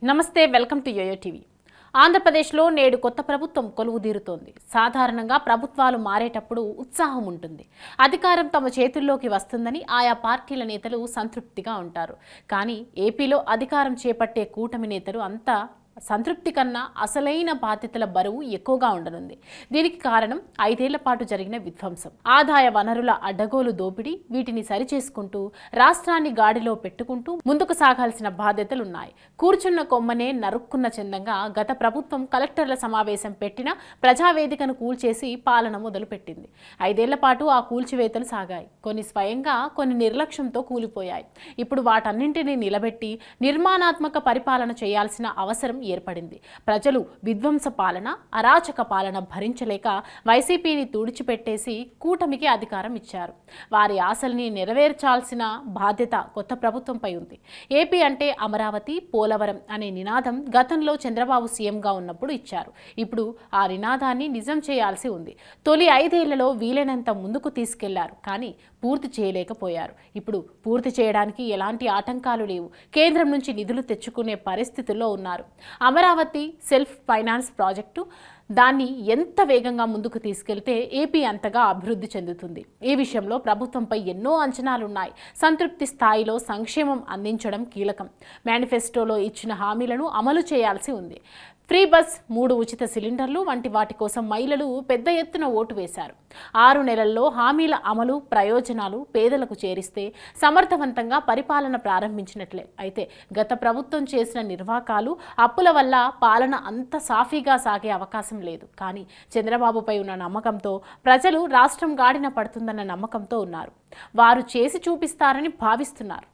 నమస్తే, welcome to yo-yo TV. ఆంధ్రప్రదేశ్లో నేడు కొత్త ప్రభుత్వం కొలువుదీరుతోంది. సాధారణంగా ప్రభుత్వాలు మారేటప్పుడు ఉత్సాహం ఉంటుంది. అధికారం తమ చేతుల్లోకి వస్తుందని ఆయా పార్టీల నేతలు సంతృప్తిగా ఉంటారు. కానీ ఏపీలో అధికారం చేపట్టే కూటమి నేతలు అంతా సంతృప్తి కన్నా అసలైన బాధ్యతల బరువు ఎక్కువగా ఉండనుంది. దీనికి కారణం 5 ఏళ్ల పాటు జరిగిన విధ్వంసం, ఆదాయ వనరుల అడ్డగోలు దోపిడీ. వీటిని సరిచేసుకుంటూ రాష్ట్రాన్ని గాడిలో పెట్టుకుంటూ ముందుకు సాగాల్సిన బాధ్యతలున్నాయి. కూర్చున్న కొమ్మనే నరుక్కున్న చందంగా గత ప్రభుత్వం కలెక్టర్ల సమావేశం పెట్టిన ప్రజావేదికను కూల్చేసి పాలన మొదలుపెట్టింది. 5 ఏళ్ల పాటు ఆ కూల్చివేతలు సాగాయి. కొన్ని స్వయంగా, కొన్ని నిర్లక్ష్యంతో కూలిపోయాయి. ఇప్పుడు వాటన్నింటినీ నిలబెట్టి నిర్మాణాత్మక పరిపాలన చేయాల్సిన అవసరం ఏర్పడింది. ప్రజలు విధ్వంస పాలన, అరాచక పాలన భరించలేక వైసీపీని తుడిచిపెట్టేసి కూటమికి అధికారం ఇచ్చారు. వారి ఆశల్ని నెరవేర్చాల్సిన బాధ్యత కొత్త ప్రభుత్వంపై ఉంది. ఏపీ అంటే అమరావతి, పోలవరం అనే నినాదం గతంలో చంద్రబాబు సీఎంగా ఉన్నప్పుడు ఇచ్చారు. ఇప్పుడు ఆ నినాదాన్ని నిజం చేయాల్సి ఉంది. తొలి 5 ఏళ్లలో వీలైనంత ముందుకు తీసుకెళ్లారు, కానీ పూర్తి చేయలేకపోయారు. ఇప్పుడు పూర్తి చేయడానికి ఎలాంటి ఆటంకాలు లేవు. కేంద్రం నుంచి నిధులు తెచ్చుకునే పరిస్థితుల్లో ఉన్నారు. అమరావతి సెల్ఫ్ ఫైనాన్స్ ప్రాజెక్టు, దాన్ని ఎంత వేగంగా ముందుకు తీసుకెళ్తే ఏపీ అంతగా అభివృద్ధి చెందుతుంది. ఈ విషయంలో ప్రభుత్వంపై ఎన్నో అంచనాలున్నాయి. సంతృప్తి స్థాయిలో సంక్షేమం అందించడం కీలకం. మేనిఫెస్టోలో ఇచ్చిన హామీలను అమలు చేయాల్సి ఉంది. ఫ్రీ బస్, 3 ఉచిత సిలిండర్లు వంటి వాటి కోసం మహిళలు పెద్ద ఎత్తున ఓటు వేశారు. 6 నెలల్లో హామీల అమలు, ప్రయోజనాలు పేదలకు చేరిస్తే సమర్థవంతంగా పరిపాలన ప్రారంభించినట్లే. అయితే గత ప్రభుత్వం చేసిన నిర్వాకాలు, అప్పుల వల్ల పాలన అంత సాఫీగా సాగే అవకాశం లేదు. కానీ చంద్రబాబుపై ఉన్న నమ్మకంతో ప్రజలు రాష్ట్రం గాడిన పడుతుందన్న నమ్మకంతో ఉన్నారు. వారు చేసి చూపిస్తారని భావిస్తున్నారు.